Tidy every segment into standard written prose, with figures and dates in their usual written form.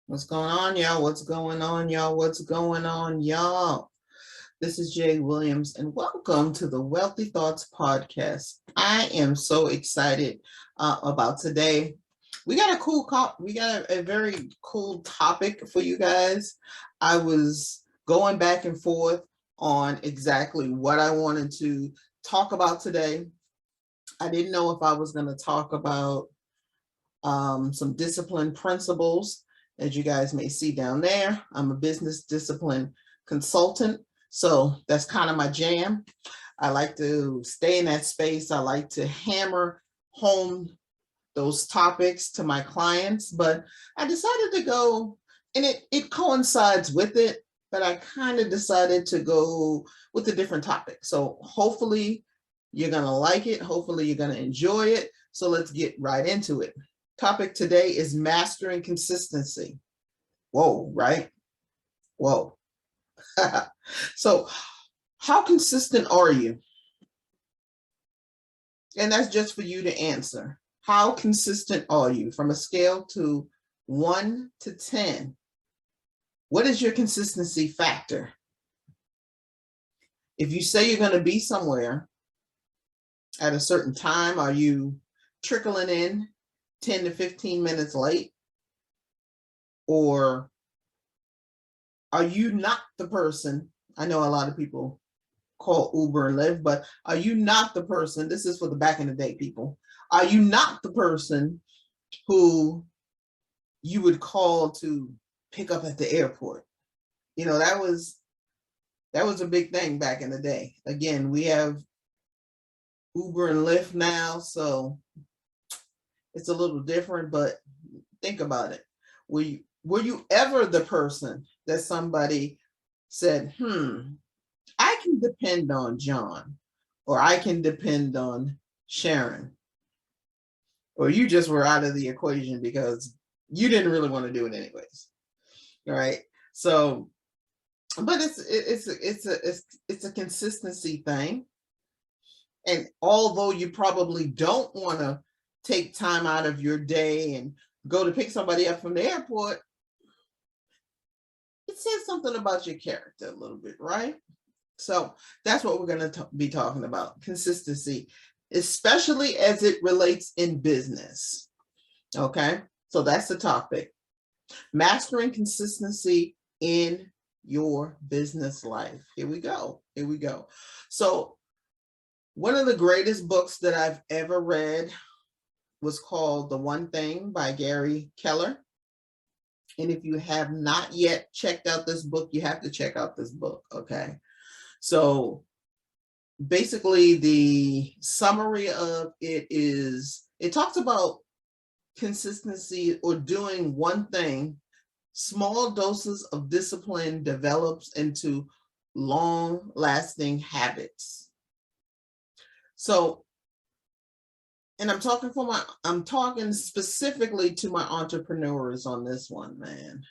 What's going on, y'all? What's going on, y'all? What's going on, y'all? This is Jay Williams, and welcome to the Wealthy Thoughts Podcast. I am so excited about today. We got a very cool topic for you guys. I was going back and forth on exactly what I wanted to talk about today. I didn't know if I was going to talk about some discipline principles. As you guys may see down there, I'm a business discipline consultant. So that's kind of my jam. I like to stay in that space. I like to hammer home those topics to my clients, but I decided to go, and it coincides with it, but I kind of decided to go with a different topic. So hopefully you're going to like it. Hopefully you're going to enjoy it. So let's get right into it. Topic today is mastering consistency. Whoa, right? Whoa. So how consistent are you? And that's just for you to answer. How consistent are you from a scale to 1 to 10? What is your consistency factor? If you say you're going to be somewhere at a certain time, are you trickling in 10 to 15 minutes late? Or are you not the person? I know a lot of people call Uber and Lyft, but are you not the person? This is for the back in the day people. Are you not the person who you would call to pick up at the airport? You know, that was a big thing back in the day. Again, we have Uber and Lyft now, so it's a little different, but think about it. Were you ever the person that somebody said, I can depend on John, or I can depend on Sharon, or you just were out of the equation because you didn't really want to do it anyways? All right. So, but it's a consistency thing. And although you probably don't want to take time out of your day and go to pick somebody up from the airport, it says something about your character a little bit, right? So that's what we're going to be talking about, consistency, especially as it relates in business. Okay, so that's the topic. Mastering consistency in your business life. Here we go. So one of the greatest books that I've ever read was called The One Thing by Gary Keller. And if you have not yet checked out this book, you have to check out this book, okay? So basically the summary of it is, it talks about consistency or doing one thing. Small doses of discipline develops into long-lasting habits. So, and I'm talking specifically to my entrepreneurs on this one, man,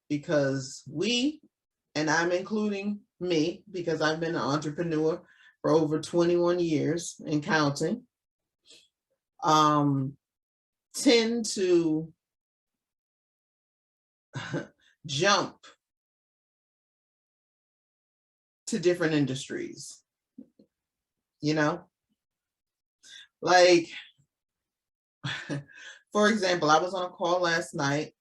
because and I'm including me, because I've been an entrepreneur for over 21 years and counting, tend to jump to different industries, you know, like, for example, I was on a call last night,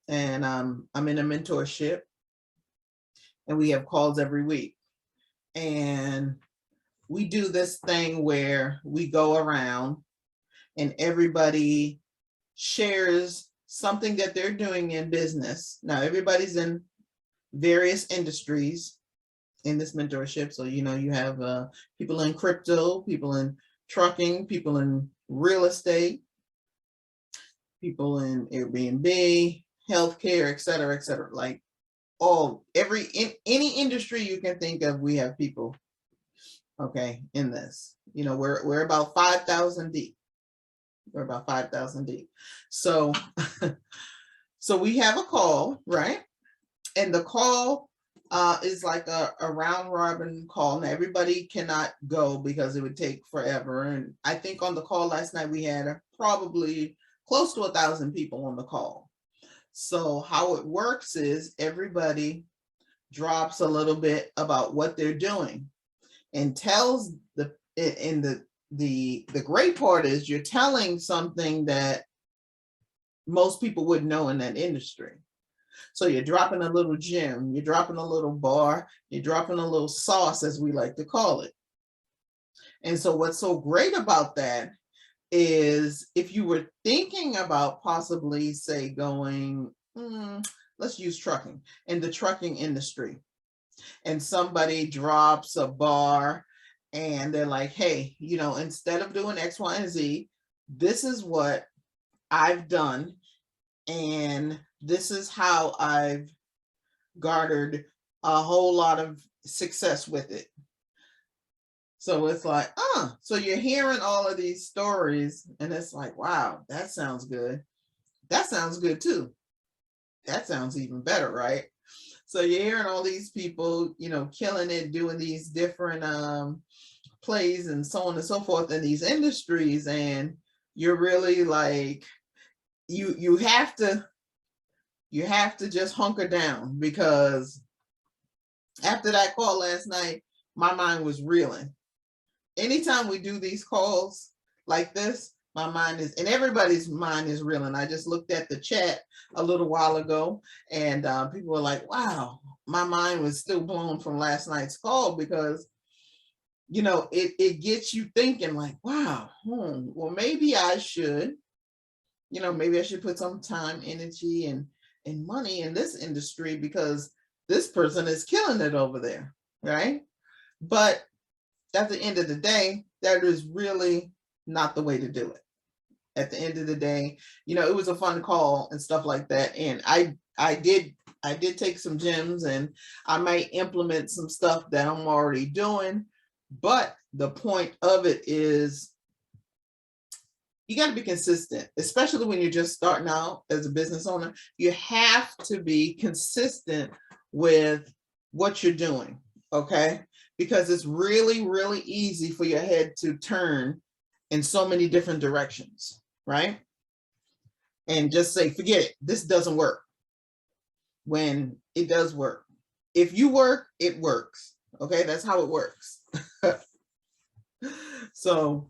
and I'm in a mentorship, and we have calls every week. And we do this thing where we go around and everybody shares something that they're doing in business. Now, everybody's in various industries in this mentorship. So, you know, you have people in crypto, people in trucking, people in real estate, people in Airbnb, healthcare, et cetera, like any industry you can think of, we have people, okay, in this. You know, we're about 5,000 deep. We're about 5,000 deep. So, so we have a call, right? And the call is like a round robin call. Now, everybody cannot go because it would take forever. And I think on the call last night, we had probably close to 1,000 people on the call. So how it works is everybody drops a little bit about what they're doing and tells the great part is you're telling something that most people wouldn't know in that industry. So you're dropping a little gem, you're dropping a little bar, you're dropping a little sauce, as we like to call it. And so what's so great about that is if you were thinking about possibly, say, going, let's use trucking, in the trucking industry, and somebody drops a bar and they're like, hey, instead of doing X, Y, and Z, this is what I've done. And this is how I've garnered a whole lot of success with it. So it's like, so you're hearing all of these stories and it's like, wow, that sounds good. That sounds good too. That sounds even better, right? So you're hearing all these people, killing it, doing these different plays and so on and so forth in these industries. And you're really like, you have to just hunker down, because after that call last night, my mind was reeling. Anytime we do these calls like this, my mind is, and everybody's mind is reeling. I just looked at the chat a little while ago, and people were like, wow, my mind was still blown from last night's call, because, it gets you thinking like, wow, well, maybe I should, maybe I should put some time, energy, and money in this industry, because this person is killing it over there, right? But at the end of the day, that is really not the way to do it. At the end of the day, it was a fun call and stuff like that. And I did take some gems, and I might implement some stuff that I'm already doing. But the point of it is, you got to be consistent, especially when you're just starting out as a business owner. You have to be consistent with what you're doing, okay? Because it's really, really easy for your head to turn in so many different directions, right? And just say, forget it, this doesn't work, when it does work. If you work, it works, okay? That's how it works. So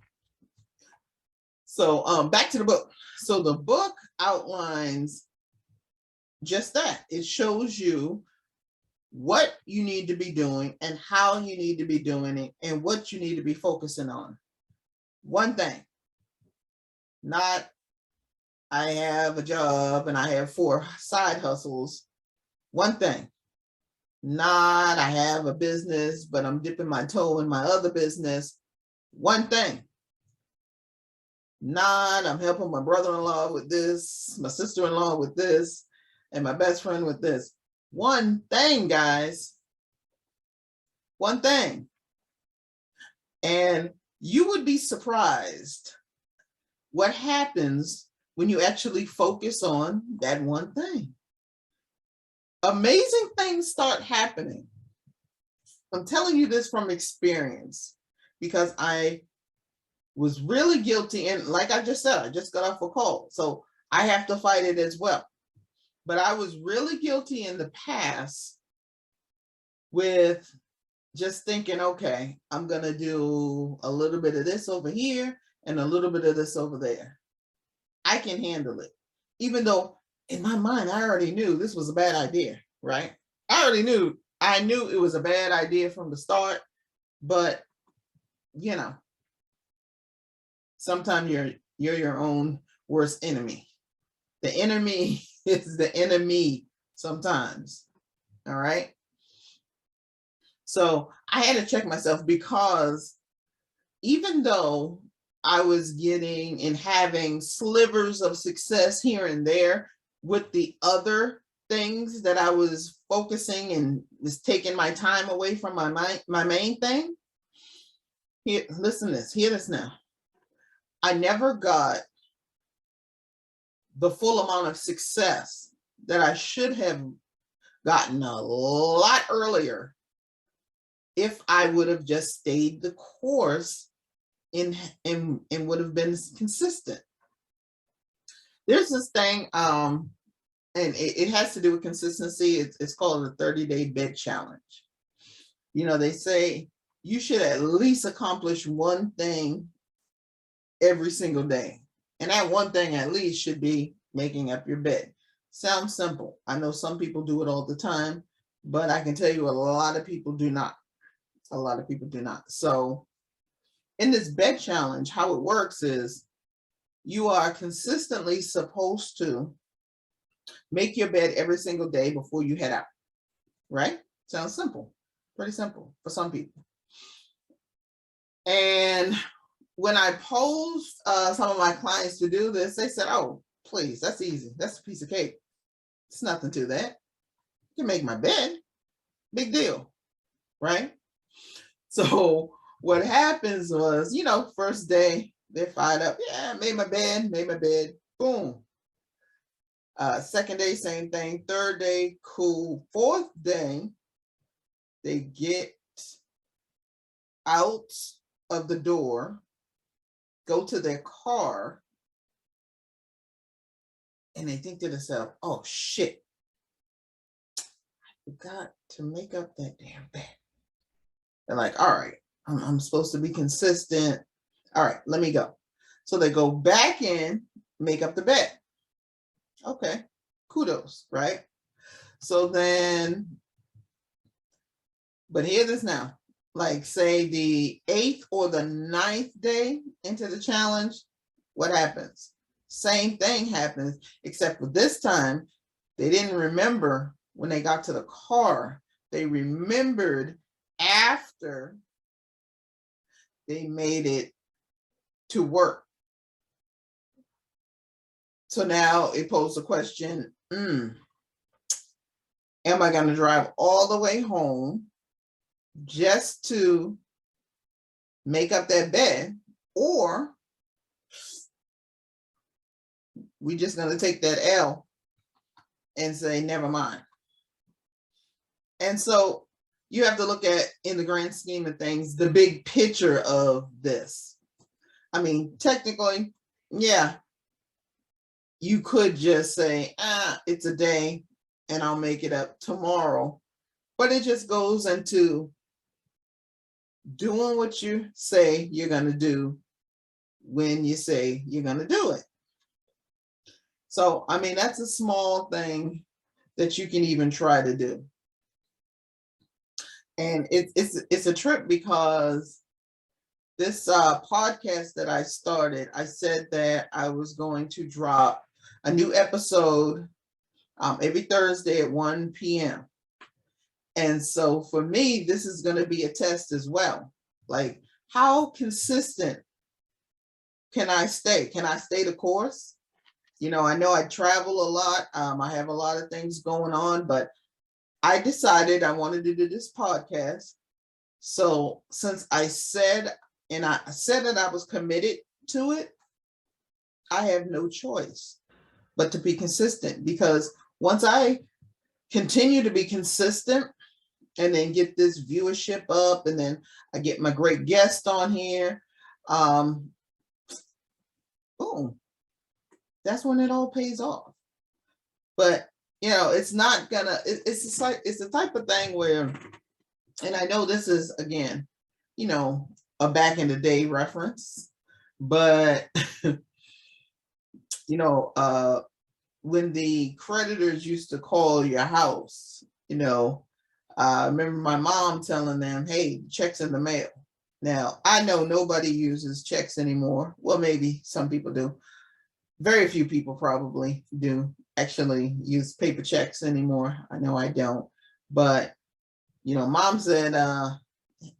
back to the book. So the book outlines just that. It shows you what you need to be doing and how you need to be doing it and what you need to be focusing on. One thing, not I have a job and I have 4 side hustles. One thing, not I have a business, but I'm dipping my toe in my other business. One thing, not I'm helping my brother-in-law with this, my sister-in-law with this, and my best friend with this. One thing, guys. One thing. And you would be surprised what happens when you actually focus on that one thing. Amazing things start happening. I'm telling you this from experience, because I was really guilty. And like I just said, I just got off a call, so I have to fight it as well. But I was really guilty in the past with just thinking, okay, I'm going to do a little bit of this over here and a little bit of this over there. I can handle it. Even though in my mind, I already knew this was a bad idea, right? I knew it was a bad idea from the start, but sometimes you're your own worst enemy. The enemy is the enemy sometimes. All right. So I had to check myself, because even though I was getting and having slivers of success here and there with the other things that I was focusing and was taking my time away from my main thing. Here, listen to this. Hear this now. I never got the full amount of success that I should have gotten a lot earlier if I would have just stayed the course and would have been consistent. There's this thing, and and it has to do with consistency. It's called a 30-day bed challenge. They say you should at least accomplish one thing every single day. And that one thing at least should be making up your bed. Sounds simple. I know some people do it all the time, but I can tell you a lot of people do not. A lot of people do not. So in this bed challenge, how it works is you are consistently supposed to make your bed every single day before you head out, right? Sounds simple, pretty simple for some people. And when I posed some of my clients to do this, they said, oh, please, that's easy. That's a piece of cake. It's nothing to that. You can make my bed. Big deal, right? So what happens was, first day, they're fired up. Yeah, made my bed. Boom. Second day, same thing. Third day, cool. Fourth day, they get out of the door, go to their car, and they think to themselves, oh shit, I forgot to make up that damn bed. They're like, all right, I'm supposed to be consistent. All right, let me go. So they go back in, make up the bed. Okay, kudos, right? So then, but hear this now. Like say the 8th or the 9th day into the challenge, what happens? Same thing happens, except for this time, they didn't remember when they got to the car. They remembered after they made it to work. So now it posed the question, am I going to drive all the way home just to make up that bed, or we just going to take that L and say, never mind? And so you have to look at, in the grand scheme of things, the big picture of this. I mean, technically, yeah, you could just say, it's a day and I'll make it up tomorrow. But it just goes into doing what you say you're going to do when you say you're going to do it. So, I mean, that's a small thing that you can even try to do. And it's a trip because this podcast that I started, I said that I was going to drop a new episode every Thursday at 1 p.m. And so for me, this is going to be a test as well. Like, how consistent can I stay? Can I stay the course? I know I travel a lot. I have a lot of things going on, but I decided I wanted to do this podcast. So since I said that I was committed to it, I have no choice but to be consistent, because once I continue to be consistent and then get this viewership up, and then I get my great guest on here, boom, that's when it all pays off. But it's not gonna, it's the type of thing where, and I know this is, again, a back in the day reference, but when the creditors used to call your house, I remember my mom telling them, hey, check's in the mail. Now, I know nobody uses checks anymore. Well, maybe some people do. Very few people probably do actually use paper checks anymore. I know I don't. But, mom said,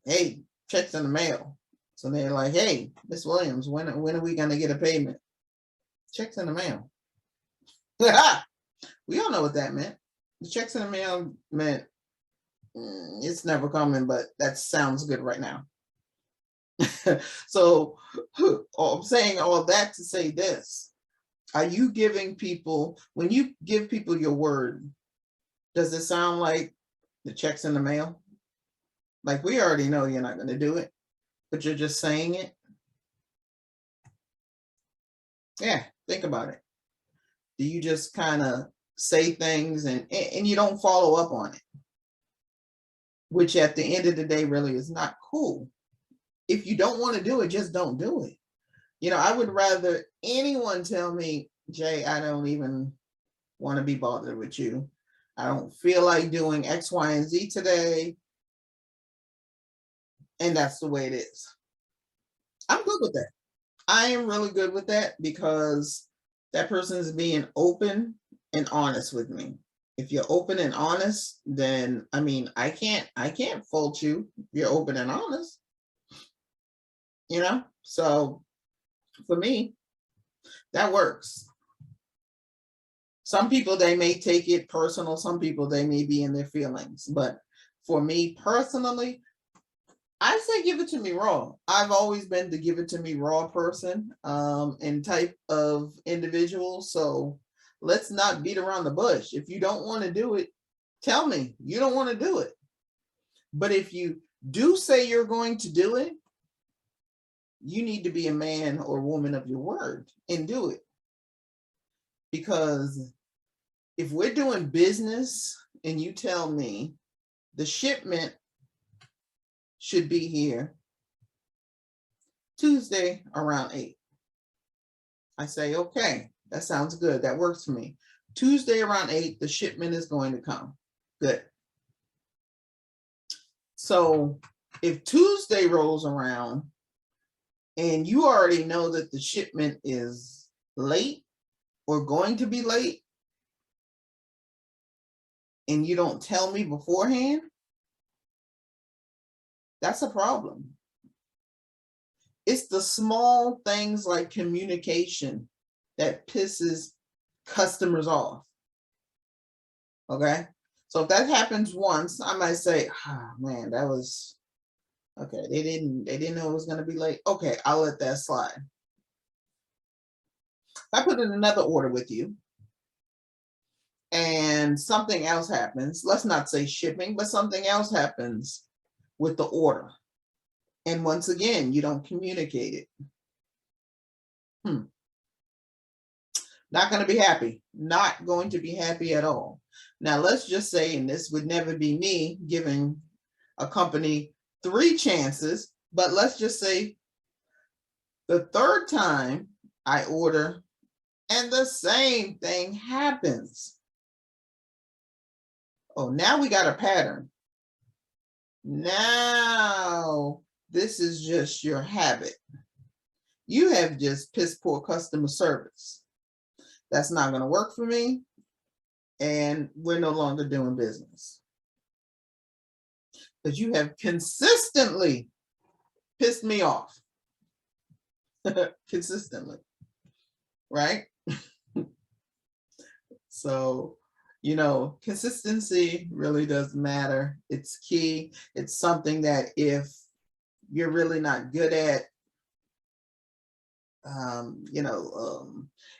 hey, check's in the mail. So they're like, hey, Miss Williams, when are we going to get a payment? Check's in the mail. We all know what that meant. The checks in the mail meant it's never coming, but that sounds good right now. So I'm saying all that to say this. Are you giving people, when you give people your word, does it sound like the check's in the mail? Like, we already know you're not going to do it, but you're just saying it? Yeah, think about it. Do you just kind of say things and you don't follow up on it, which at the end of the day really is not cool. If you don't want to do it, just don't do it. I would rather anyone tell me, Jay, I don't even want to be bothered with you. I don't feel like doing X, Y, and Z today. And that's the way it is. I'm good with that. I am really good with that because that person is being open and honest with me. If you're open and honest, then I can't fault you. You're open and honest. So for me, that works. Some people, they may take it personal. Some people, they may be in their feelings. But for me personally, I say give it to me raw. I've always been the give it to me raw person and type of individual. So let's not beat around the bush. If you don't want to do it, tell me you don't want to do it. But if you do say you're going to do it, you need to be a man or woman of your word and do it. Because if we're doing business and you tell me the shipment should be here Tuesday around 8, I say, okay, that sounds good. That works for me. Tuesday around 8, the shipment is going to come. Good. So if Tuesday rolls around and you already know that the shipment is late or going to be late, and you don't tell me beforehand, that's a problem. It's the small things like communication that pisses customers off. Okay. So if that happens once, I might say, man, that was okay. They didn't know it was going to be late. Okay, I'll let that slide. If I put in another order with you and something else happens, let's not say shipping, but something else happens with the order. And once again, you don't communicate it. Not going to be happy. Not going to be happy at all. Now, let's just say, and this would never be me giving a company 3 chances, but let's just say the third time I order and the same thing happens. Oh, now we got a pattern. Now, this is just your habit. You have just piss poor customer service. That's not going to work for me. And we're no longer doing business. Because you have consistently pissed me off. Consistently. Right? So, consistency really does matter. It's key. It's something that if you're really not good at,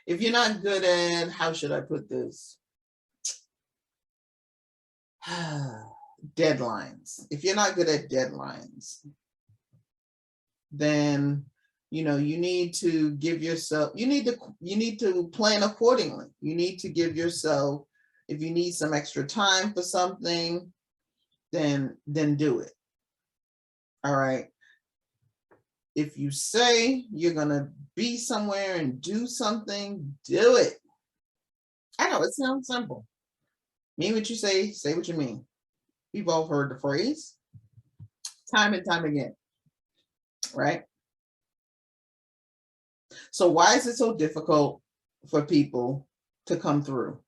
if you're not good at, how should I put this? Deadlines. If you're not good at deadlines, then you need to give yourself, you need to plan accordingly. You need to give yourself, if you need some extra time for something, then do it. All right. If you say you're going to be somewhere and do something, do it. I know it sounds simple. Mean what you say what you mean. We've all heard the phrase time and time again, right? So why is it so difficult for people to come through?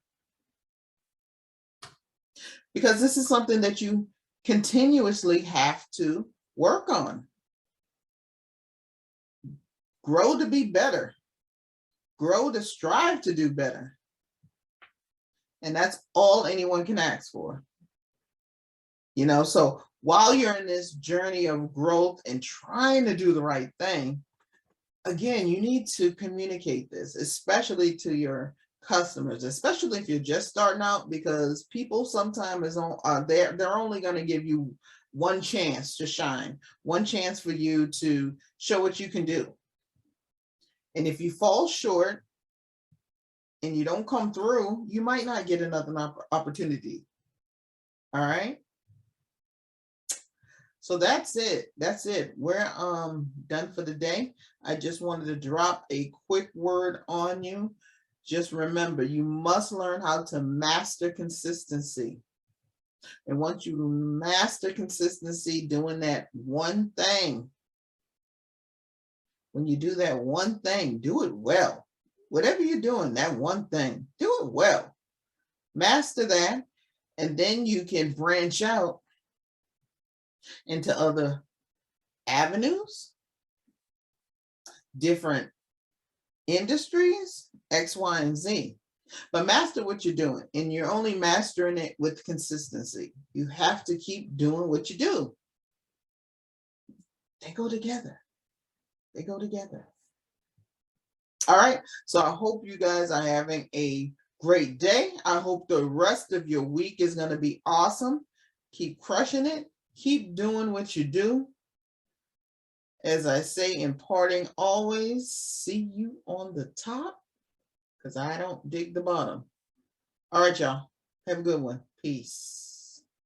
Because this is something that you continuously have to work on. Grow to be better. Grow to strive to do better. And that's all anyone can ask for. So while you're in this journey of growth and trying to do the right thing, again, you need to communicate this, especially to your customers, especially if you're just starting out, because people sometimes they're only going to give you one chance to shine, one chance for you to show what you can do. And if you fall short, and you don't come through, you might not get another opportunity. All right. So that's it. That's it. We're done for the day. I just wanted to drop a quick word on you. Just remember, you must learn how to master consistency. And once you master consistency, doing that one thing, when you do that one thing, do it well. Whatever you're doing, that one thing, do it well. Master that, and then you can branch out into other avenues, different industries, X, Y, and Z. But master what you're doing, and you're only mastering it with consistency. You have to keep doing what you do. They go together. They go together. All right. So I hope you guys are having a great day. I hope the rest of your week is going to be awesome. Keep crushing it. Keep doing what you do. As I say in parting, always see you on the top, because I don't dig the bottom. All right, y'all. Have a good one. Peace.